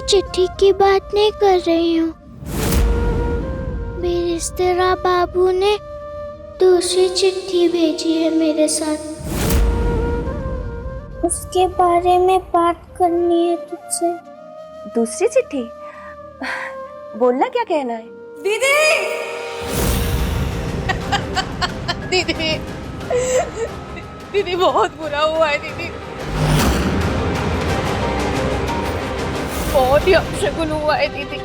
चिट्ठी की बात नहीं कर रही हूँ। बेरिश्तेदार बाबू ने दूसरी चिट्ठी भेजी है मेरे साथ। उसके बारे में बात करनी है तुझसे। दूसरी चिट्ठी? बोलना क्या कहना है? दीदी दीदी दीदी बहुत बुरा हुआ है दीदी, बहुत ही अपशगुन हुआ है दीदी।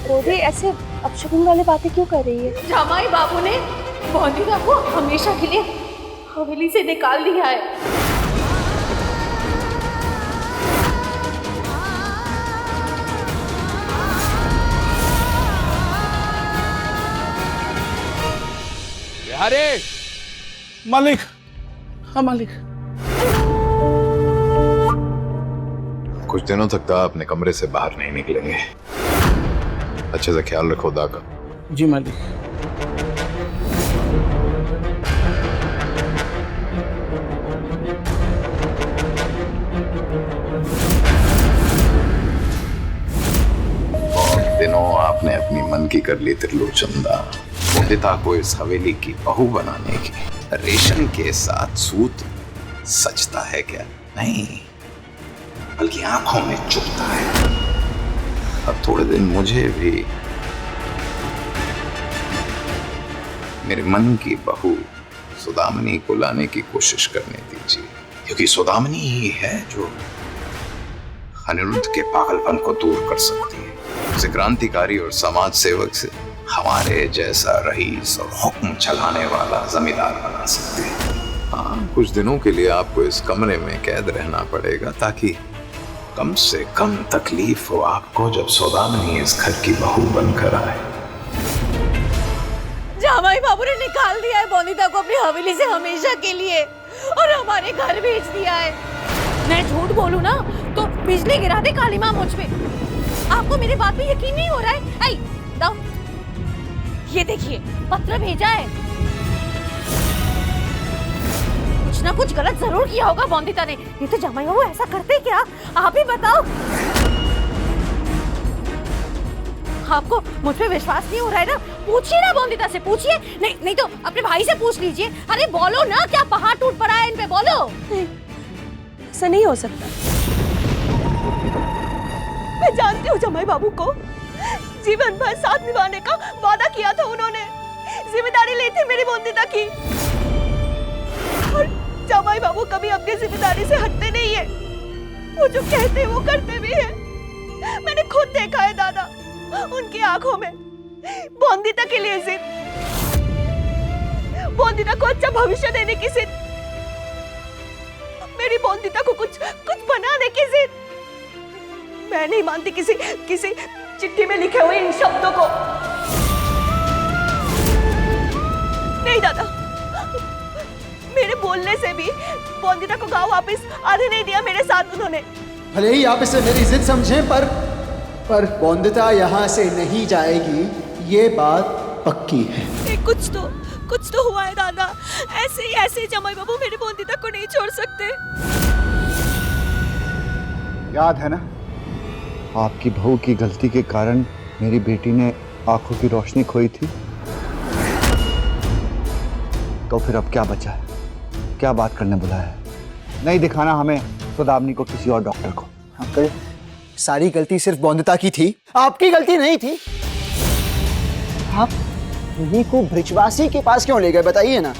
रोधी ऐसे अपशगुन वाली बातें क्यों कर रही है? जमाई बाबू ने बोंदिता को हमेशा के लिए हवेली से निकाल दिया है। अरे मालिक, हाँ मालिक। कुछ दिनों तक तो अपने कमरे से बाहर नहीं निकलेंगे। अच्छे से ख्याल रखो दा का। जी मालिक। बहुत दिनों आपने अपनी मन की कर ली त्रिलोचन दा। बोंदिता को इस हवेली की बहू बनाने की रेशम के साथ सूत सचता है क्या? नहीं, बल्कि आंखों में चुभता है। अब थोड़े दिन मुझे भी मेरे मन की बहू सुदामनी को लाने की कोशिश करने दीजिए, क्योंकि सुदामनी ही है जो अनिरुद्ध के पागलपन को दूर कर सकती है। उसे क्रांतिकारी और समाज सेवक से हमारे जैसा रईस और हुक्म चलाने वाला जमींदार बना सकते हैं। हाँ, कुछ दिनों के लिए आपको इस कमरे में कैद रहना पड़ेगा, ताकि कम से कम तकलीफ हो आपको जब सुदामनी इस घर की बहू बनकर आए। जमाई बाबू ने निकाल दिया है बोंदिता को अपनी हवेली से हमेशा के लिए और हमारे घर भेज दिया है। मैं झूठ बोलूं ना तो बिजली गिरा दे काली मां मुझ पे। आपको मेरी बात पे यकीन नहीं हो रहा है? आई दाओ, ये देखिए पत्र भेजा है। कुछ ना कुछ गलत जरूर किया होगा बोंदिता ने। ये तो जमाई बाबू ऐसा करते क्या? आप ही बताओ। आपको मुझ पे विश्वास नहीं हो रहा है ना? पूछिए ना बोंदिता से, पूछिए। नहीं तो अपने भाई से पूछ लीजिए। अरे बोलो ना, क्या पहाड़ टूट पड़ा है इन पे? बोलो। ऐसा नहीं हो सकता। मैं जानती हूँ जमाई बाबू को, जीवन भर साथ निभाने का वादा किया था उन्होंने। जिम्मेदारी ली थी मेरी बोंदिता की, और जमाई बाबू कभी अपनी जिम्मेदारी से हटते नहीं है। वो जो कहते हैं वो करते भी हैं। मैंने खुद देखा है दादा, उनकी आंखों में बोंदिता के लिए जिद, बोंदिता को अच्छा भविष्य देने की जिद, मेरी बोंदिता को कुछ बनाने की जिद। मैं नहीं मानती किसी चिट्ठी में लिखे हुए इन शब्दों को। नहीं दादा, मेरे बोलने से भी बोंदिता को गांव वापस आने नहीं दिया मेरे साथ उन्होंने। भले ही आप इसे मेरी जिद समझें, पर बोंदिता यहाँ से नहीं जाएगी, ये बात पक्की है। कुछ तो हुआ है दादा। ऐसे जमाई बाबू मेरी बोंदिता को नहीं छोड़ सकते। याद है ना, आपकी बहू की गलती के कारण मेरी बेटी ने आंखों की रोशनी खोई थी। तो फिर अब क्या बचा है? क्या बात करने बुलाया है? नहीं दिखाना हमें सुदामनी को किसी और डॉक्टर को। अंकल, सारी गलती सिर्फ बोंदिता की थी, आपकी गलती नहीं थी। आप उन्हीं को ब्रिजवासी के पास क्यों ले गए, बताइए ना।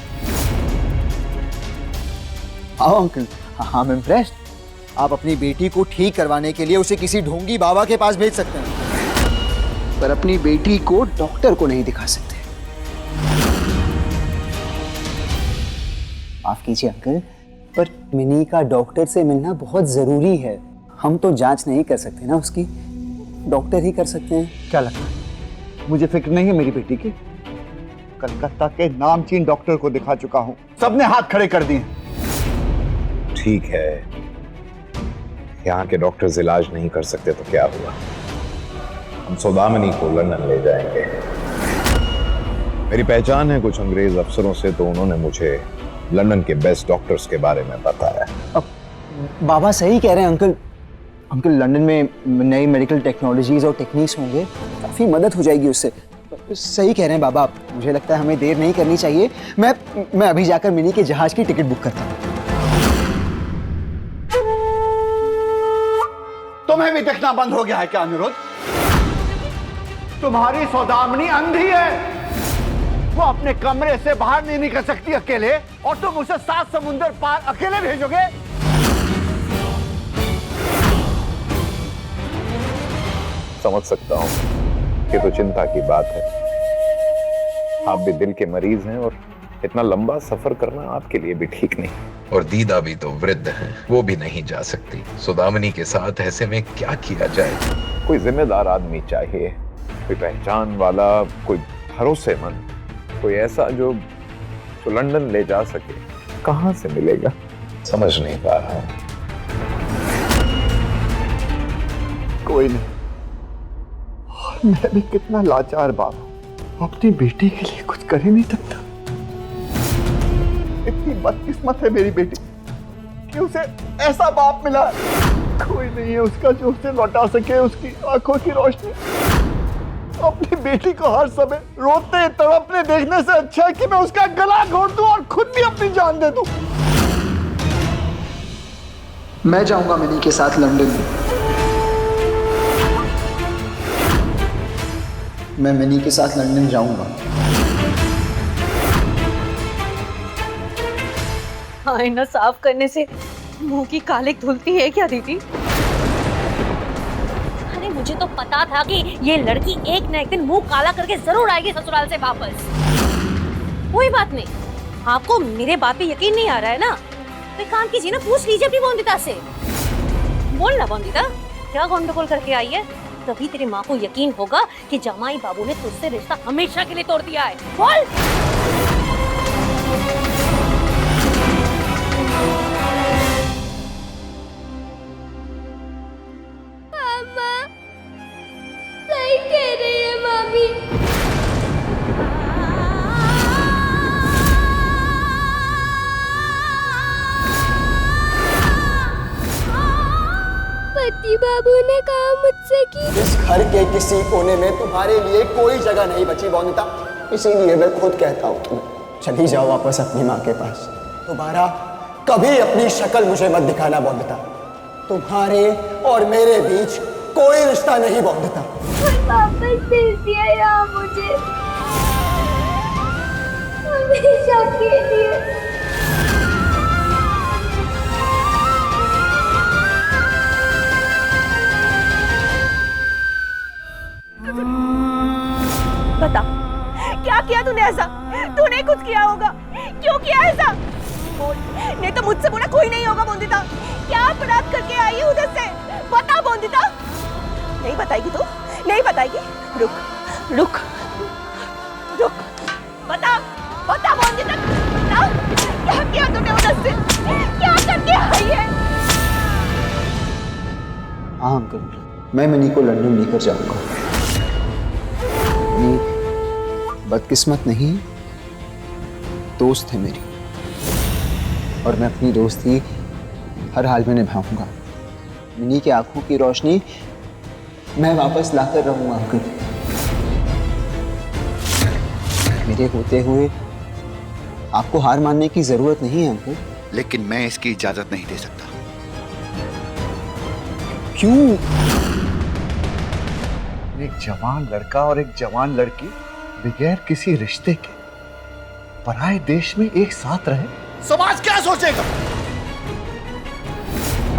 आओ अंकल, आई एम इम्प्रेस्ड। आप अपनी बेटी को ठीक करवाने के लिए उसे किसी ढोंगी बाबा के पास भेज सकते हैं, पर अपनी बेटी को डॉक्टर को नहीं दिखा सकते। माफ कीजिए अंकल, पर मिनी का डॉक्टर से मिलना बहुत जरूरी है। हम तो जांच नहीं कर सकते ना उसकी, डॉक्टर ही कर सकते हैं। क्या लगता है मुझे फिक्र नहीं है मेरी बेटी की? कलकत्ता के नामचीन डॉक्टर को दिखा चुका हूं, सबने हाथ खड़े कर दिए। ठीक है, यहाँ के डॉक्टर्स इलाज नहीं कर सकते तो क्या हुआ, हम सुदामनी को लंदन ले जाएंगे। मेरी पहचान है कुछ अंग्रेज अफसरों से, तो उन्होंने मुझे लंदन के बेस्ट डॉक्टर्स के बारे में बताया। अब बाबा सही कह रहे हैं अंकल, अंकल लंदन में नई मेडिकल टेक्नोलॉजीज और टेक्निक्स होंगे, काफ़ी मदद हो जाएगी उससे। सही कह रहे हैं बाबा आप, मुझे लगता है हमें देर नहीं करनी चाहिए। मैं अभी जाकर मिनी के जहाज की टिकट बुक करता हूँ। तुम्हें भी देखना बंद हो गया है क्या अनिरुद्ध? तुम्हारी सौदामनी अंधी है, वो अपने कमरे से बाहर नहीं निकल सकती अकेले, और तुम उसे 7 समुंदर पार अकेले भेजोगे? समझ सकता हूं, ये तो चिंता की बात है। आप भी दिल के मरीज हैं और इतना लंबा सफर करना आपके लिए भी ठीक नहीं। और दीदा भी तो वृद्ध हैं, वो भी नहीं जा सकती। सौदामनी के साथ ऐसे में क्या किया जाए? कोई जिम्मेदार आदमी चाहिए, कोई पहचान वाला, कोई भरोसेमंद, कोई ऐसा जो लंदन ले जा सके। कहां से मिलेगा? समझ नहीं पा रहा हूं। कोई नहीं। मैं भी कितना लाचार बाप हूं, अपनी बेटी के लिए कुछ कर ही नहीं सकता। इतनी बदकिस्मत है मेरी बेटी कि उसे ऐसा बाप मिला। कोई नहीं है उसका जो उसे लौटा सके उसकी आंखों की रोशनी। अपनी बेटी को हर समय रोते तड़पने देखने से अच्छा है कि मैं उसका गला घोट दूं और खुद भी अपनी जान दे दूं। मैं जाऊंगा मिनी के साथ लंदन। मैं मिनी के साथ लंदन जाऊंगा। आईना साफ करने से मुंह की कालिक धुलती है क्या दीदी? अरे मुझे तो पता था कि ये लड़की एक न एक दिन मुंह काला करके जरूर आएगी ससुराल से वापस। कोई बात नहीं, आपको मेरे बात पे यकीन नहीं आ रहा है ना? तो एक काम कीजिए ना, पूछ लीजिए अपनी बोंदिता से। बोल ना बोंदिता, क्या गंडगोल करके आई है? तभी तेरी माँ को यकीन होगा कि जमाई बाबू ने तुझसे रिश्ता हमेशा के लिए तोड़ दिया है। बोल। मामा सही कह रही है मामी। पति बाबू ने कहा मुझसे कि इस घर के किसी कोने में तुम्हारे लिए कोई जगह नहीं बची बोनिता, इसीलिए मैं खुद कहता हूँ तुम चली जाओ वापस अपनी माँ के पास। दोबारा कभी अपनी शक्ल मुझे मत दिखाना बोनिता। तुम्हारे और मेरे बीच कोई रिश्ता नहीं बोनिता। वापस भेज दिया यहाँ मुझे, हमेशा के लिए। बता, क्या किया तूने ऐसा? तूने कुछ किया होगा, क्यों किया ऐसा? बोल, नहीं तो मुझसे बुरा कोई नहीं होगा। बोंदिता, क्या अपराध करके आई है उधर से? बता बोंदिता। नहीं बताएगी तू? नहीं बताएगी? रुक रुक रुक, बता बता बोंदिता, बता क्या किया तूने उधर से? क्या करके आई है? हाँ अंकल, मैं मिनी को लंदन लेकर जाऊंगा। बदकिस्मत नहीं, दोस्त है मेरी, और मैं अपनी दोस्ती हर हाल में निभाऊंगा। मिनी की आंखों की रोशनी मैं वापस लाकर रहूंगा अंकल। मेरे होते हुए आपको हार मानने की जरूरत नहीं है अंकल। लेकिन मैं इसकी इजाजत नहीं दे सकता। क्यों? एक जवान लड़का और एक जवान लड़की बगैर किसी रिश्ते के पराए देश में एक साथ रहे, समाज क्या सोचेगा?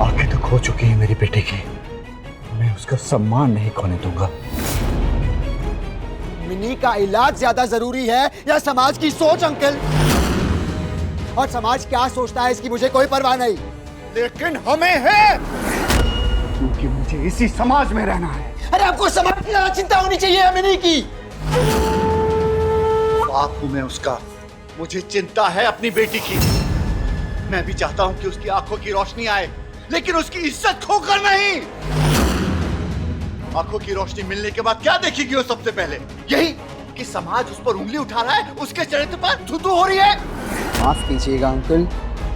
आंखें तो खो चुकी है मेरी बेटी की, मैं उसका सम्मान नहीं खोने दूंगा। मिनी का इलाज ज्यादा जरूरी है या समाज की सोच अंकल? और समाज क्या सोचता है इसकी मुझे कोई परवाह नहीं, लेकिन हमें है, क्योंकि मुझे इसी समाज में रहना है। अरे आपको समाज की ज्यादा चिंता होनी चाहिए मिनी की। बाप हूं मैं उसका, मुझे चिंता है अपनी बेटी की। मैं भी चाहता हूं कि उसकी आंखों की रोशनी आए, लेकिन उसकी इज्जत खोकर नहीं। आंखों की रोशनी मिलने के बाद क्या देखेगी वो सबसे पहले? यही कि समाज उस पर उंगली उठा रहा है, उसके चरित्र पर थू थू हो रही है। माफ कीजिएगा अंकल,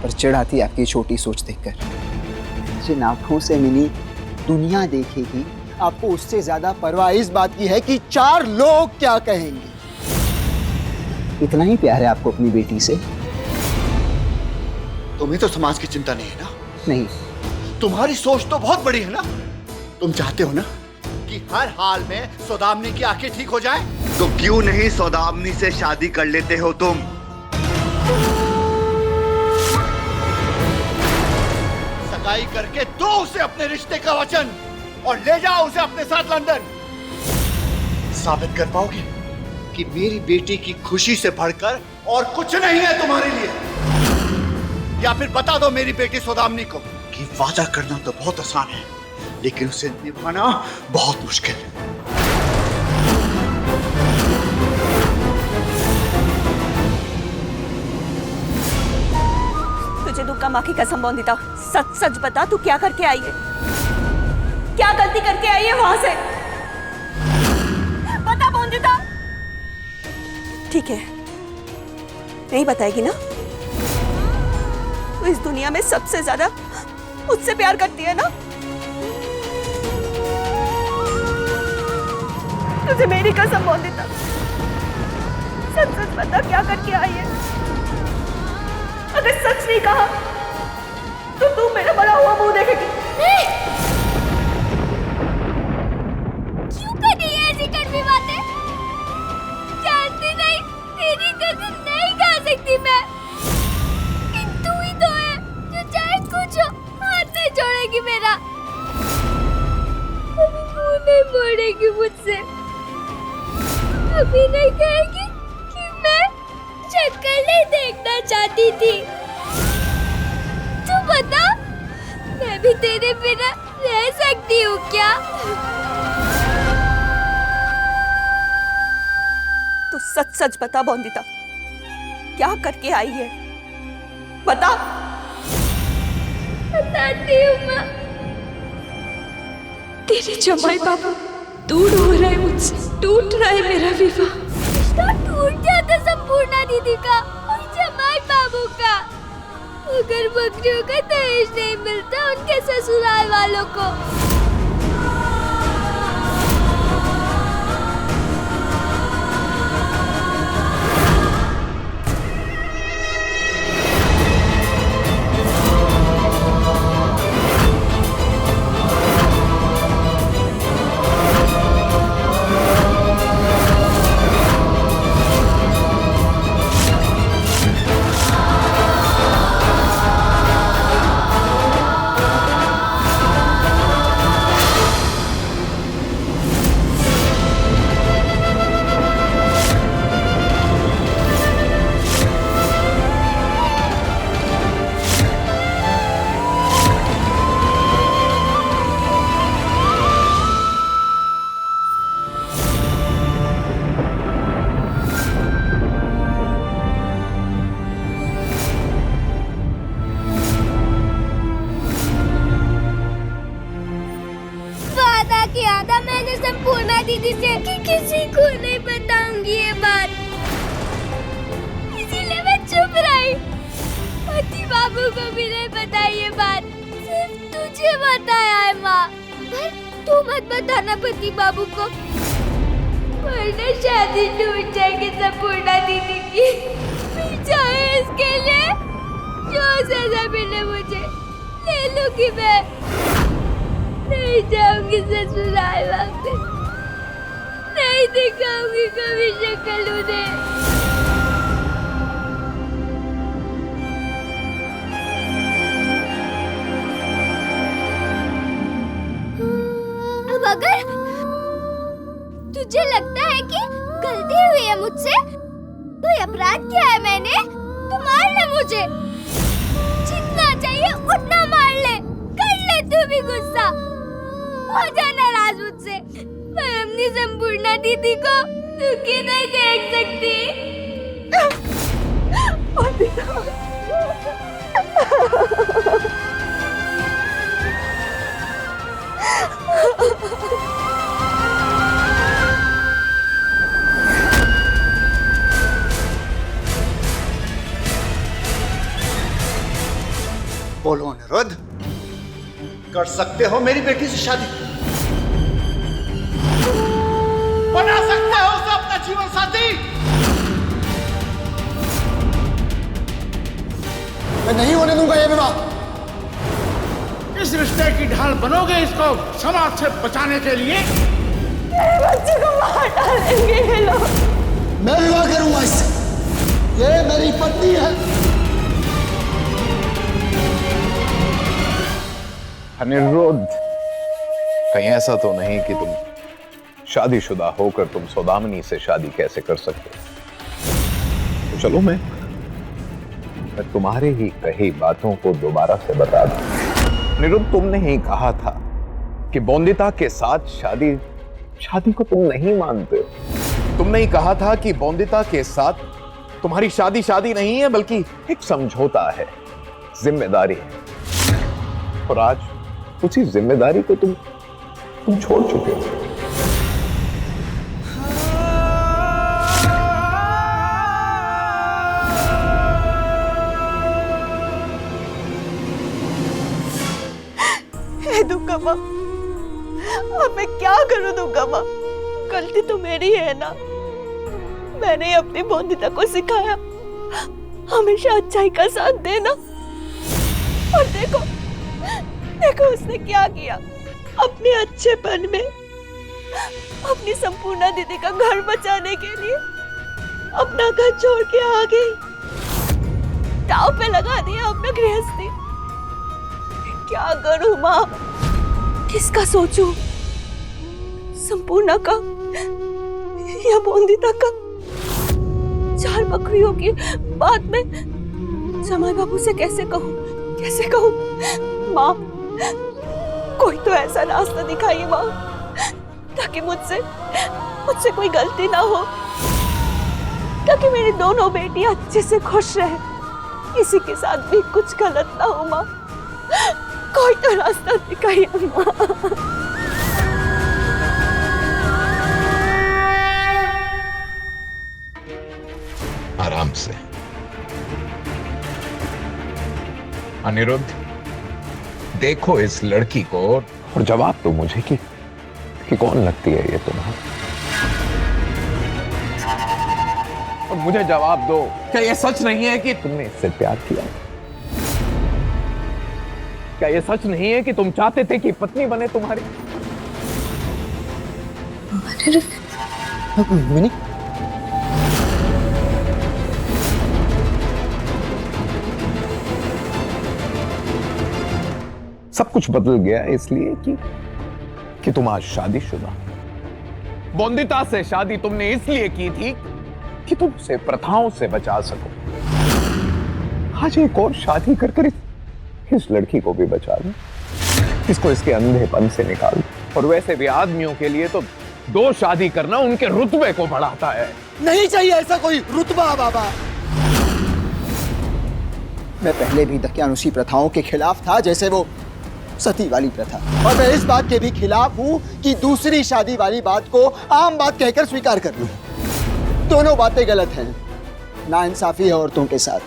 पर चिढ़ आती है आपकी छोटी सोच देखकर। जिन आंखों से मिनी दुनिया देखेगी, आपको उससे ज्यादा परवाह इस बात की है कि 4 लोग क्या कहेंगे। इतना ही प्यार है आपको अपनी बेटी से? तुम्हें तो समाज की चिंता नहीं है ना? नहीं। तुम्हारी सोच तो बहुत बड़ी है ना? तुम चाहते हो ना कि हर हाल में सौदामिनी की आंखें ठीक हो जाए? तो क्यों नहीं सौदामिनी से शादी कर लेते हो तुम? सगाई करके दो उसे अपने रिश्ते का वचन और ले जाओ उसे अपने साथ लंदन। साबित कर पाओगे कि मेरी बेटी की खुशी से बढ़कर और कुछ नहीं है तुम्हारे लिए? या फिर बता दो मेरी बेटी सौदामिनी को कि वादा करना तो बहुत आसान है, लेकिन उसे निभाना बहुत मुश्किल है। तुझे दुक्का माँ की कसम बोंदिता, सच सच बता, तू क्या करके आई है? क्या गलती करके आई है वहां से? बता बोंदिता। ठीक है, नहीं बताएगी ना? तो इस दुनिया में सबसे ज्यादा मुझसे प्यार करती है ना? तुझे मेरी कसम बोंदिता, सच सच बता, क्या करके आई है? अगर सच नहीं कहा तो तू मेरा बड़ा हुआ मुंह देखेगी। क्यों कर रही है ऐसी कड़वी बातें? जानती नहीं, तेरी कसम नहीं खा सकती मैं। कि तू ही तो है जो चाहे कुछ हो हाथ नहीं छोड़ेगी मेरा, कभी मुंह नहीं मोड़ेगी मुझसे, कभी नहीं कहेगी कि मैं शक्ल नहीं देखना चाहती थी। तू बता, मैं भी तेरे बिना रह सकती हूँ क्या? तू सच सच बता बोंदिता, क्या करके आई है? बता। बताती हूँ माँ। तेरे जमाई बाबू दूर हो रहा है मुझसे, टूट रहा है मेरा विवाह। रिश्ता टूट जाता संपूर्णा दीदी का और जमाई बाबू का। अगर बकरियों का दहेज नहीं मिलता उनके ससुराल वालों को। संपूर्णा दीदी से कि किसी को नहीं बताऊंगी ये बात, इसीलिए मैं चुप रही। पति बाबू को भी नहीं बताई ये बात, सिर्फ तुझे बताया है माँ। पर तू मत बताना पति बाबू को, वरना शादी टूट जाएगी संपूर्णा दीदी की। फिर चाहे इसके लिए जो सजा मिले मुझे ले लूंगी मैं। नहीं जाऊंगी ससुराल वापस, नहीं दिखाऊंगी कभी शक्ल उन्हें। अब अगर तुझे लगता है कि गलती हुई है मुझसे, तो अपराध किया है मैंने, तो मार ले मुझे, जितना चाहिए उतना मार ले, कर ले तू भी गुस्सा, हो जा नाराज मुझसे। मैं अपनी संपूर्णा दीदी को दुखी नहीं देख सकती। बोलो अनिरुद्ध, कर सकते हो मेरी बेटी से शादी? बना सकते हो उसे अपना जीवन साथी? मैं नहीं होने दूंगा ये विवाह। इस रिश्ते की ढाल बनोगे इसको समाज से बचाने के लिए? बच्चे को मार डालेंगे ये लोग। मैं विवाह करूंगा इससे। ये मेरी पत्नी है। अनिरुद्ध, कहीं ऐसा तो नहीं कि तुम शादीशुदा होकर तुम सौदामिनी से शादी कैसे कर सकते? तो चलो मैं तुम्हारे ही कही बातों को दोबारा से बता दूं। अनिरुद्ध, तुमने ही कहा था कि बॉन्दिता के साथ शादी को तुम नहीं मानते हो। तुमने ही कहा था कि बॉन्दिता के साथ तुम्हारी शादी नहीं है बल्कि एक समझौता है, जिम्मेदारी है। और आज उसी जिम्मेदारी को तुम छोड़ चुके हो। दुर्गा माँ, अब मैं क्या करूं दुर्गा माँ? गलती तो मेरी है ना। मैंने अपनी बॉन्दिता को सिखाया हमेशा अच्छाई का साथ देना। और देखो उसने क्या किया। अपने अच्छेपन में अपनी संपूर्णा दीदी का घर बचाने के लिए अपना घर छोड़ के आ गई। दांव पे लगा दिया अपना गृहस्थी। क्या करूं माँ? किसका सोचूं? संपूर्णा का या बॉन्दिता का? 4 बकरियों की बात में जमाई बाबू से कैसे कहूं? माँ, कोई तो ऐसा रास्ता दिखाइए माँ, ताकि मुझसे कोई गलती ना हो, ताकि मेरी दोनों बेटियां अच्छे से खुश रहे। किसी के साथ भी कुछ गलत ना हो माँ। कोई तो रास्ता दिखाइए माँ। आराम से। अनिरुद्ध, देखो इस लड़की को और जवाब दो मुझे कि कौन लगती है ये तुम्हारी। और मुझे जवाब दो, क्या ये सच नहीं है कि तुमने इससे प्यार किया? क्या ये सच नहीं है कि तुम चाहते थे कि पत्नी बने तुम्हारी? मिनी, सब कुछ बदल गया इसलिए कि तुम आज शादीशुदा। बॉन्दिता से शादी तुमने इसलिए की थी कि तुम उसे प्रथाओं से बचा सको। आज एक और शादी कर इस लड़की को भी बचा लो, इसको इसके अंधेपन से निकाल दो। और वैसे भी आदमियों के लिए तो 2 शादी करना उनके रुतबे को बढ़ाता है। नहीं चाहिए ऐसा कोई रुतबा बाबा। मैं पहले भी दकियानुसी प्रथाओं के खिलाफ था, जैसे वो सती वाली प्रथा। और मैं इस बात के भी खिलाफ हूं कि दूसरी शादी वाली बात को आम बात कहकर स्वीकार कर लूं। दोनों बातें गलत हैं। नाइंसाफी है औरतों के साथ।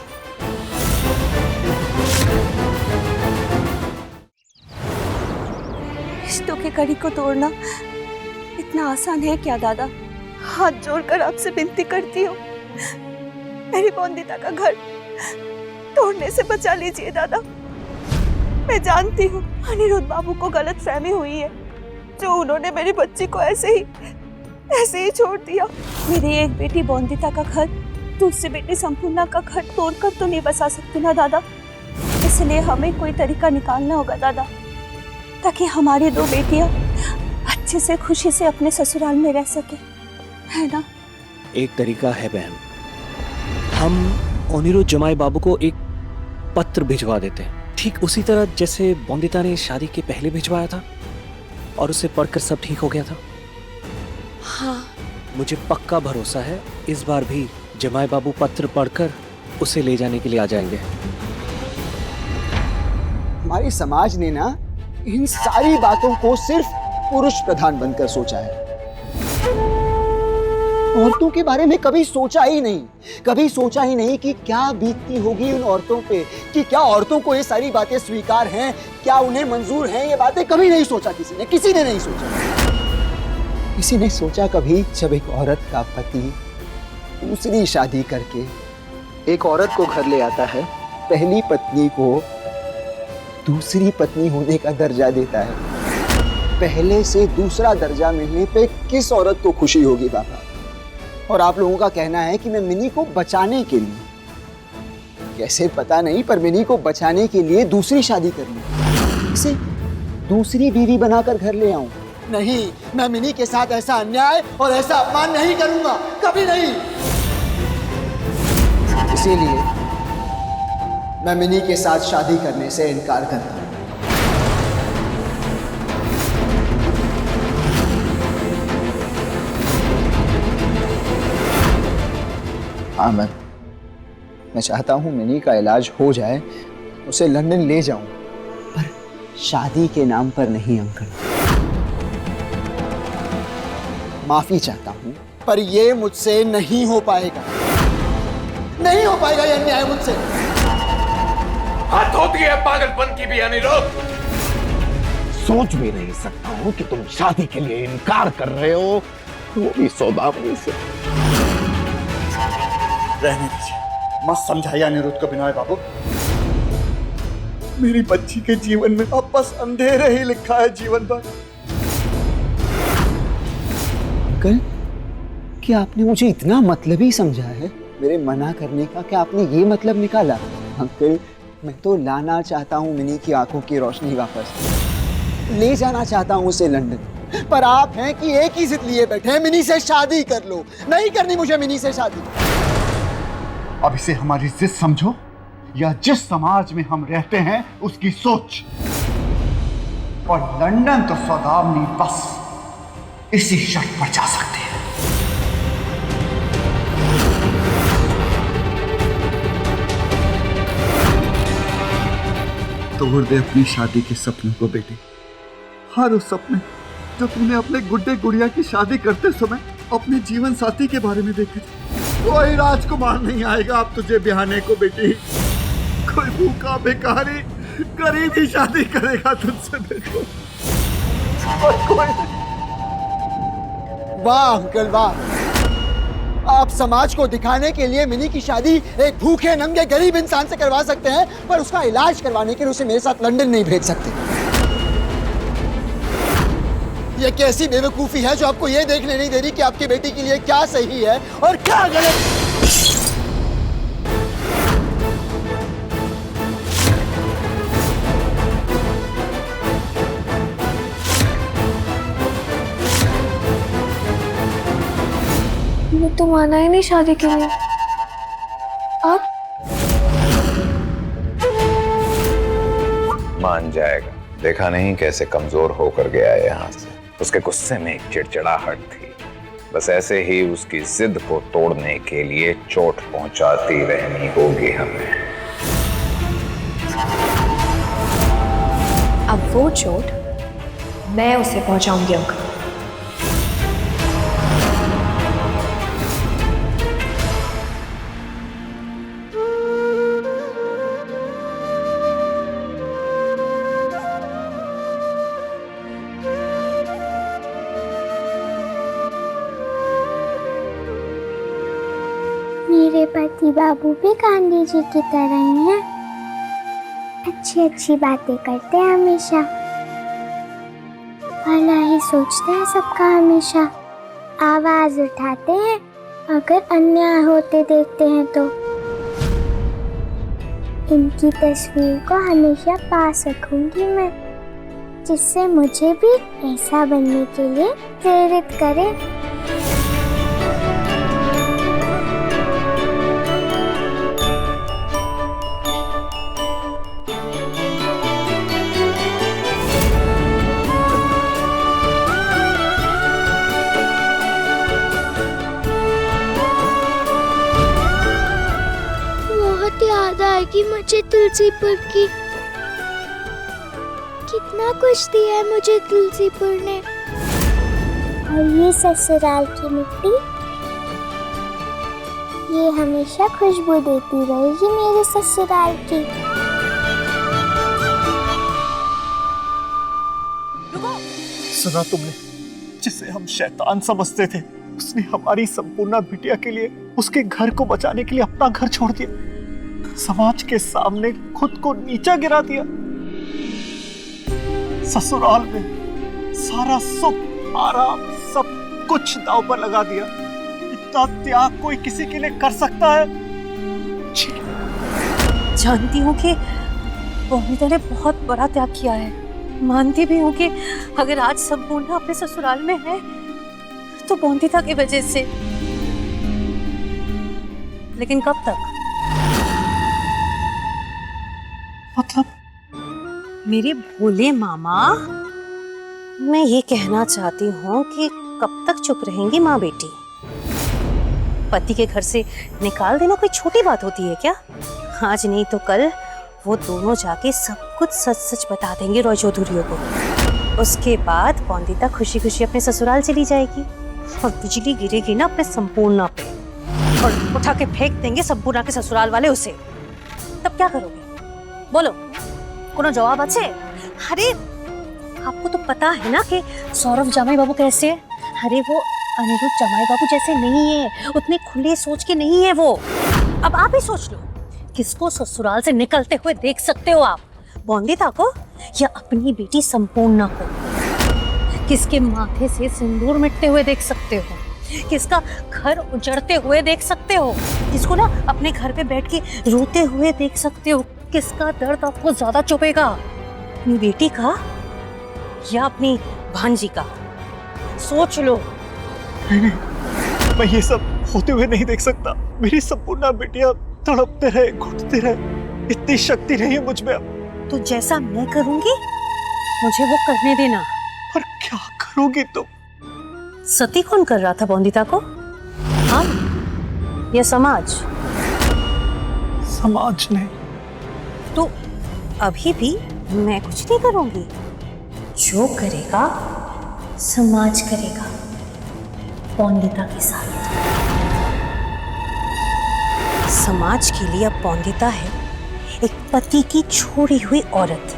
रिश्तों की कड़ी को तोड़ना इतना आसान है क्या दादा? हाथ जोड़कर आपसे विनती करती हूँ, मेरी बॉन्दिता का घर तोड़ने से बचा लीजिए दादा। मैं जानती हूँ अनिरुद्ध बाबू को गलत फहमी हुई है, जो उन्होंने मेरी बच्ची को ऐसे ही छोड़ दिया। मेरी एक बेटी बॉन्दिता का घर दूसरी बेटी संपूर्णा का घर तोड़कर तो नहीं बसा सकती ना दादा। इसलिए हमें कोई तरीका निकालना होगा दादा, ताकि हमारी 2 बेटियां अच्छे से खुशी से अपने ससुराल में रह सके, है ना? एक तरीका है बहन, हम अनिरुद्ध जमाई बाबू को एक पत्र भिजवा देते हैं, ठीक उसी तरह जैसे बॉन्दिता ने शादी के पहले भिजवाया था और उसे पढ़कर सब ठीक हो गया था। हाँ, मुझे पक्का भरोसा है इस बार भी जमाई बाबू पत्र पढ़कर उसे ले जाने के लिए आ जाएंगे। हमारे समाज ने ना इन सारी बातों को सिर्फ पुरुष प्रधान बनकर सोचा है। औरतों के बारे में कभी सोचा ही नहीं, कभी सोचा ही नहीं कि क्या बीतती होगी उन औरतों पे, कि क्या औरतों को ये सारी बातें स्वीकार हैं, क्या उन्हें मंजूर हैं ये बातें। कभी नहीं सोचा किसी ने नहीं सोचा। किसी ने सोचा कभी जब एक औरत का पति दूसरी शादी करके एक औरत को घर ले आता है, पहली पत्नी को दूसरी पत्नी होने का दर्जा देता है, पहले से दूसरा दर्जा मिलने पे किस औरत को खुशी होगी बाबा। और आप लोगों का कहना है कि मैं मिनी को बचाने के लिए, कैसे पता नहीं, पर मिनी को बचाने के लिए दूसरी शादी कर लूं, इसे दूसरी बीवी बनाकर घर ले आऊं। नहीं, मैं मिनी के साथ ऐसा अन्याय और ऐसा अपमान नहीं करूंगा, कभी नहीं। इसीलिए मैं मिनी के साथ शादी करने से इनकार करता हूं। हाँ, मैं चाहता हूं मिनी का इलाज हो जाए, उसे लंदन ले जाऊं, पर शादी के नाम पर नहीं अंकल। माफी चाहता हूं, पर ये मुझसे नहीं हो पाएगा, नहीं हो पाएगा ये अन्याय मुझसे। हाथ होती है पागलपन की भी अनिरुद्ध। सोच भी नहीं सकता हूं कि तुम शादी के लिए इनकार कर रहे हो, वो भी सौदामनी से। रहने दीजिए, मत समझाइए अनिरुद्ध को बिनोय बाबू। मेरी बच्ची के जीवन में अब बस अंधेरे ही लिखा है जीवन भर। अंकल, क्या आपने मुझे इतना मतलबी समझा है? मेरे मना करने का क्या आपने ये मतलब निकाला? अंकल, मैं तो लाना चाहता हूँ मिनी की आंखों की रोशनी वापस, ले जाना चाहता हूँ उसे लंदन, पर आप हैं कि एक ही जिद लिए बैठे हैं, मिनी से शादी कर लो। नहीं करनी मुझे मिनी से शादी। अब इसे हमारी जिद समझो या जिस समाज में हम रहते हैं उसकी सोच। और लंदन तो सौदामनी बस इसी शर्त पर जा सकते हैं। तोड़ दे अपनी शादी के सपनों को बेटी, हर उस सपने जो तूने अपने गुड्डे गुड़िया की शादी करते समय अपने जीवन साथी के बारे में देखे थे। कोई राजकुमार नहीं आएगा अब तुझे ब्याहने को बेटी, कोई भूखा भिखारी गरीब ही शादी करेगा तुझसे बेटी। वाह अंकल वाह, आप समाज को दिखाने के लिए मिनी की शादी एक भूखे नंगे गरीब इंसान से करवा सकते हैं, पर उसका इलाज करवाने के लिए उसे मेरे साथ लंदन नहीं भेज सकते। ये कैसी बेवकूफी है जो आपको ये देखने नहीं दे रही कि आपकी बेटी के लिए क्या सही है और क्या गलत। मैं तो माना ही नहीं शादी के लिए। अब मान जाएगा, देखा नहीं कैसे कमजोर होकर गया यहाँ से। उसके गुस्से में एक चिड़चिड़ाहट थी, बस ऐसे ही उसकी जिद को तोड़ने के लिए चोट पहुंचाती रहनी होगी हमें। अब वो चोट मैं उसे पहुंचाऊंगी अंकल। मेरे पति बाबू भी गांधी जी की तरह ही हैं, अच्छी अच्छी बातें करते हैं हमेशा, भला ही सोचते हैं सबका हमेशा, आवाज उठाते हैं अगर अन्याय होते देखते हैं तो। इनकी तस्वीर को हमेशा पास रखूंगी मैं, जिससे मुझे भी ऐसा बनने के लिए प्रेरित करे। याद आएगी मुझे तुलसीपुर की, कितना कुछ दिया है मुझे तुलसीपुर ने। और ये ससुराल की मिट्टी ये हमेशा खुशबू देती रहेगी मेरे ससुराल की। सुना तुमने, जिसे हम शैतान समझते थे उसने हमारी संपूर्णा बिटिया के लिए, उसके घर को बचाने के लिए अपना घर छोड़ दिया, समाज के सामने खुद को नीचा गिरा दिया। ससुराल में सारा सुख आराम सब कुछ दांव पर लगा दिया। इतना त्याग कोई किसी के लिए कर सकता है? जानती हूँ कि बोनिता ने बहुत बड़ा त्याग किया है। मानती भी हूँ कि अगर आज संपूर्णा अपने ससुराल में है तो बोनिता की वजह से, लेकिन कब तक? मतलब मेरे भोले मामा, मैं ये कहना चाहती हूँ कि कब तक चुप रहेंगी माँ बेटी? पति के घर से निकाल देना कोई छोटी बात होती है क्या? आज नहीं तो कल वो दोनों जाके सब कुछ सच सच बता देंगे रॉय चौधरियों को। उसके बाद बोनिता खुशी खुशी अपने ससुराल चली जाएगी और बिजली गिरेगी ना अपने संपूर्णा पे, और उठा के फेंक देंगे संपूर्णा के ससुराल वाले उसे। तब क्या करोगे? बोलो, कोनो जवाब अच्छे? अरे आपको तो पता है ना कि सौरभ जमाई बाबू कैसे है। अरे वो अनिरुद्ध जमाई बाबू जैसे नहीं है, उतने खुले सोच के नहीं है वो। अब आप ही सोच लो, किसको ससुराल से निकलते हुए देख सकते हो आप? बोनिता को या अपनी बेटी संपूर्णा को? किसके माथे से सिंदूर मिटते हुए देख सकते हो? किसका घर उजड़ते हुए देख सकते हो? किसको ना अपने घर पे बैठ के रोते हुए देख सकते हो? किसका दर्द आपको ज्यादा चुभेगा, अपनी बेटी का या अपनी भांजी का? सोच लो। मैं ये सब होते हुए नहीं देख सकता। मेरी संपूर्णा बिटिया तड़पते रहे, घुटते रहे, इतनी शक्ति नहीं है मुझ में अब। तो जैसा मैं करूंगी मुझे वो करने देना। और क्या करोगी तुम? सती कौन कर रहा था बोनिता को? हम या समाज? समाज ने। तो अभी भी मैं कुछ नहीं करूंगी। जो करेगा समाज करेगा बोनिता के साथ। समाज के लिए अब बोनिता है एक पति की छोड़ी हुई औरत,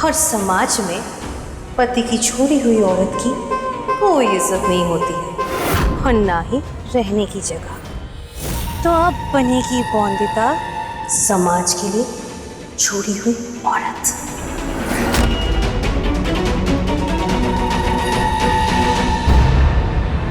और समाज में पति की छोड़ी हुई औरत की कोई इज्जत नहीं होती है, और ना ही रहने की जगह। तो अब बनेगी बोनिता समाज के लिए छोड़ी हुई औरत।